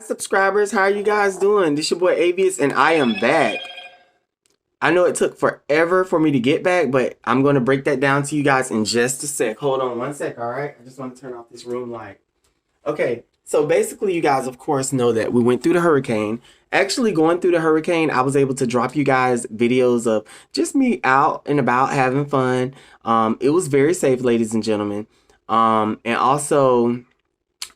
Subscribers, how are you guys doing? This your boy Avius and I am back. I know it took forever for me to get back, but I'm going to break that down to you guys in just a sec. Hold on one sec, all right? I just want to turn off this room light. Okay, so basically you guys of course know that we went through the hurricane. Actually going through the hurricane, I was able to drop you guys videos of just me out and about having fun. It was very safe, ladies and gentlemen. And also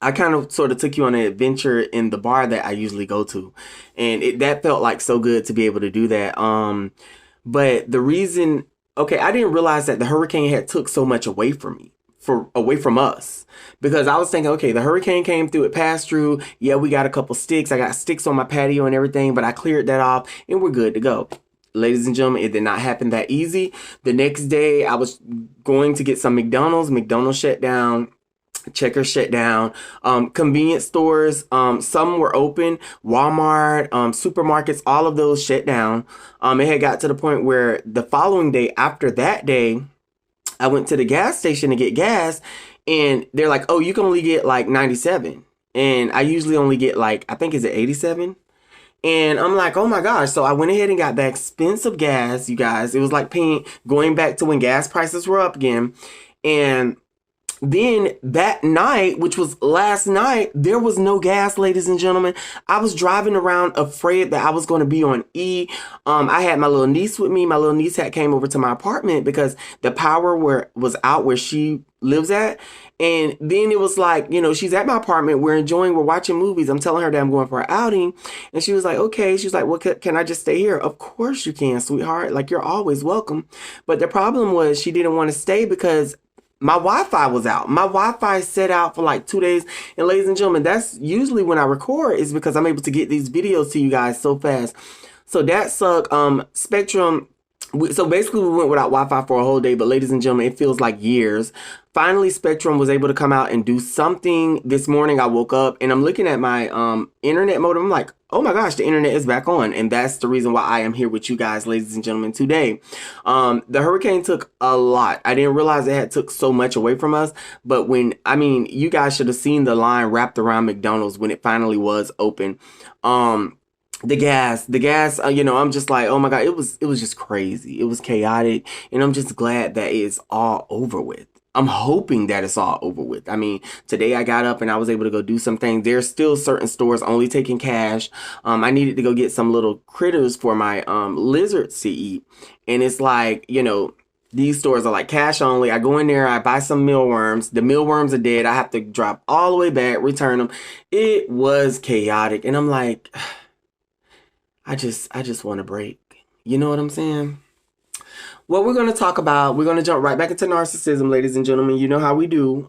I kind of sort of took you on an adventure in the bar that I usually go to, and that felt like so good to be able to do that. But the reason, okay, I didn't realize that the hurricane had took so much away from me, away from us, because I was thinking, okay, the hurricane came through, it passed through. Yeah, we got a couple sticks. I got sticks on my patio and everything, but I cleared that off, and we're good to go. Ladies and gentlemen, it did not happen that easy. The next day, I was going to get some McDonald's. McDonald's shut down. Checkers shut down. Convenience stores, some were open. Walmart, supermarkets, all of those shut down. It had got to the point where the following day, after that day, I went to the gas station to get gas, and they're like, "Oh, you can only get like 97," and I usually only get like, I think, is it 87? And I'm like, oh my gosh. So I went ahead and got the expensive gas, you guys. It was like going back to when gas prices were up again. And then that night, which was last night, there was no gas, ladies and gentlemen. I was driving around afraid that I was going to be on E. I had my little niece with me. My little niece had came over to my apartment because the power was out where she lives at. And then it was like, she's at my apartment. We're watching movies. I'm telling her that I'm going for an outing. And she was like, okay. She's like, well, can I just stay here? Of course you can, sweetheart. Like, you're always welcome. But the problem was she didn't want to stay because my Wi-Fi was out. My Wi-Fi set out for like 2 days. And ladies and gentlemen, that's usually when I record, is because I'm able to get these videos to you guys so fast. So that sucked. Spectrum. So basically we went without Wi-Fi for a whole day, but ladies and gentlemen, it feels like years. Finally, Spectrum was able to come out and do something. This morning I woke up and I'm looking at my internet modem. I'm like, oh my gosh, the internet is back on. And that's the reason why I am here with you guys, ladies and gentlemen, today. The hurricane took a lot. I didn't realize it had took so much away from us. But you guys should have seen the line wrapped around McDonald's when it finally was open. The gas, I'm just like, oh my God, it was just crazy. It was chaotic. And I'm just glad that it's all over with. I'm hoping that it's all over with. I mean, today I got up and I was able to go do some things. There's still certain stores only taking cash. I needed to go get some little critters for my lizards to eat. And it's like, these stores are like cash only. I go in there, I buy some mealworms. The mealworms are dead. I have to drop all the way back, return them. It was chaotic. And I'm like, I just want a break. You know what I'm saying? What we're going to talk about, we're going to jump right back into narcissism, ladies and gentlemen. You know how we do.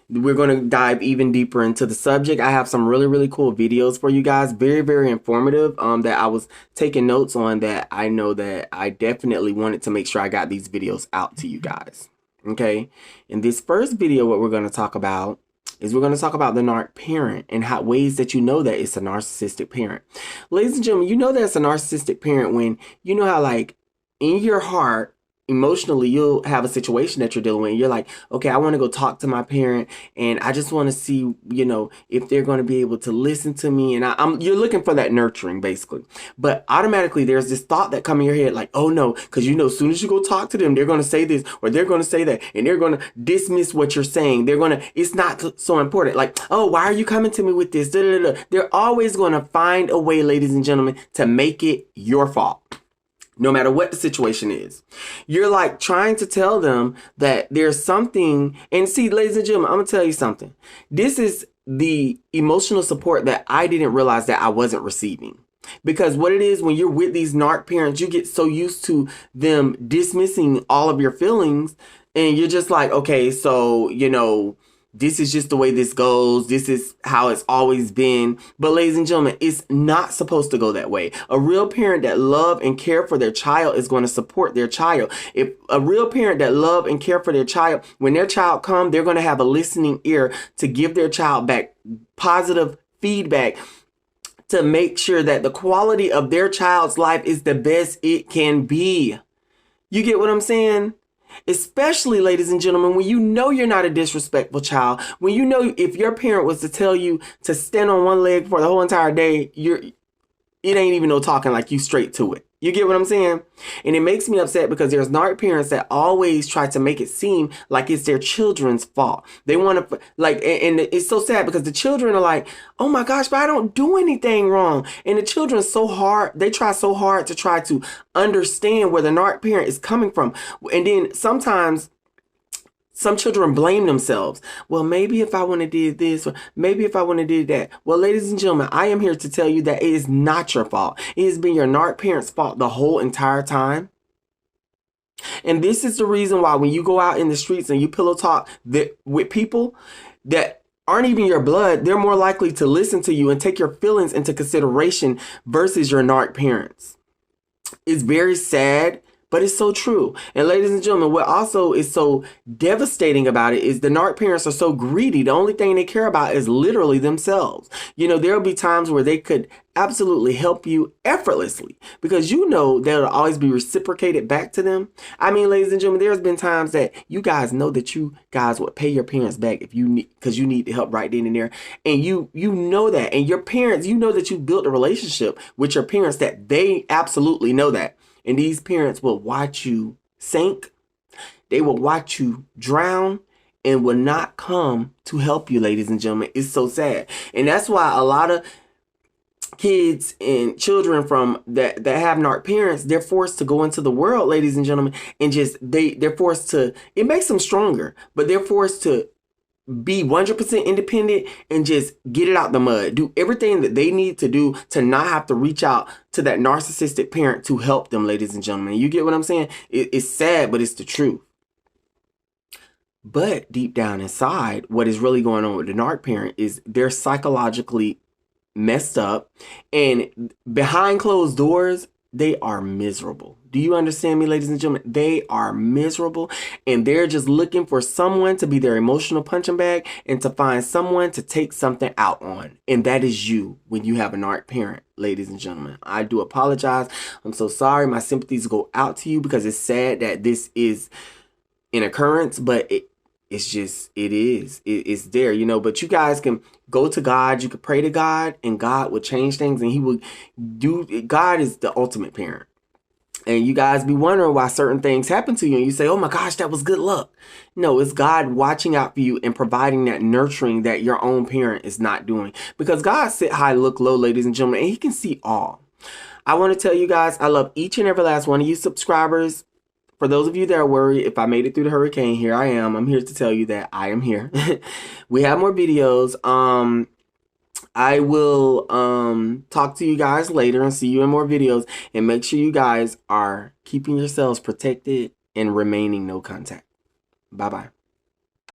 We're going to dive even deeper into the subject. I have some really, really cool videos for you guys. Very, very informative that I was taking notes on, that I know that I definitely wanted to make sure I got these videos out to you guys. Okay. In this first video, what we're going to talk about is we're going to talk about the narc parent and how ways that you know that it's a narcissistic parent. Ladies and gentlemen, you know that it's a narcissistic parent when you know how, like, in your heart, emotionally, you'll have a situation that you're dealing with. And you're like, okay, I want to go talk to my parent, and I just want to see, if they're going to be able to listen to me. And you're looking for that nurturing, basically. But automatically, there's this thought that comes in your head, like, oh no, because as soon as you go talk to them, they're going to say this or they're going to say that, and they're going to dismiss what you're saying. It's not so important. Like, oh, why are you coming to me with this? Da, da, da, da. They're always going to find a way, ladies and gentlemen, to make it your fault. No matter what the situation is. You're like trying to tell them that there's something. And see, ladies and gentlemen, I'm going to tell you something. This is the emotional support that I didn't realize that I wasn't receiving. Because what it is, when you're with these narc parents, you get so used to them dismissing all of your feelings. And you're just like, okay, so, this is just the way this goes. This is how it's always been. But ladies and gentlemen, it's not supposed to go that way. A real parent that love and care for their child is going to support their child. If a real parent that love and care for their child, when their child comes, they're going to have a listening ear to give their child back positive feedback to make sure that the quality of their child's life is the best it can be. You get what I'm saying? Especially, ladies and gentlemen, when you know you're not a disrespectful child, when you know if your parent was to tell you to stand on one leg for the whole entire day, it ain't even no talking, like you straight to it. You get what I'm saying? And it makes me upset because there's narc parents that always try to make it seem like it's their children's fault. They want to, like, and it's so sad because the children are like, oh my gosh, but I don't do anything wrong. And the children so hard, they try so hard to try to understand where the narc parent is coming from. And then sometimes some children blame themselves. Well, maybe if I would have did this, or maybe if I would have did that. Well, ladies and gentlemen, I am here to tell you that it is not your fault. It has been your narc parents' fault the whole entire time. And this is the reason why when you go out in the streets and you pillow talk with people that aren't even your blood, they're more likely to listen to you and take your feelings into consideration versus your narc parents. It's very sad, but it's so true. And ladies and gentlemen, what also is so devastating about it is the narc parents are so greedy. The only thing they care about is literally themselves. You know, there'll be times where they could absolutely help you effortlessly because you know that'll always be reciprocated back to them. I mean, ladies and gentlemen, there's been times that you guys know that you guys would pay your parents back if you need, because you need the help right then and there. And you know that. And your parents, you know that you built a relationship with your parents that they absolutely know that. And these parents will watch you sink. They will watch you drown and will not come to help you, ladies and gentlemen. It's so sad. And that's why a lot of kids and children from that have narc parents, they're forced to go into the world, ladies and gentlemen, and just they're forced to, it makes them stronger, but they're forced to be 100% independent and just get it out the mud. Do everything that they need to do to not have to reach out to that narcissistic parent to help them, ladies and gentlemen. You get what I'm saying? It's sad, but it's the truth. But deep down inside, what is really going on with the narc parent is they're psychologically messed up, and behind closed doors, they are miserable. Do you understand me, ladies and gentlemen? They are miserable, and they're just looking for someone to be their emotional punching bag and to find someone to take something out on. And that is you when you have a narc parent, ladies and gentlemen. I do apologize. I'm so sorry. My sympathies go out to you because it's sad that this is an occurrence, but it's there, you know. But you guys can go to God, you can pray to God, and God will change things, and he will do. God is the ultimate parent. And you guys be wondering why certain things happen to you, and you say, oh my gosh, that was good luck. No, it's God watching out for you and providing that nurturing that your own parent is not doing. Because God sit high, look low, ladies and gentlemen, and he can see all. I want to tell you guys, I love each and every last one of you subscribers. For those of you that are worried if I made it through the hurricane, here I am. I'm here to tell you that I am here. We have more videos. I will talk to you guys later and see you in more videos. And make sure you guys are keeping yourselves protected and remaining no contact. Bye-bye.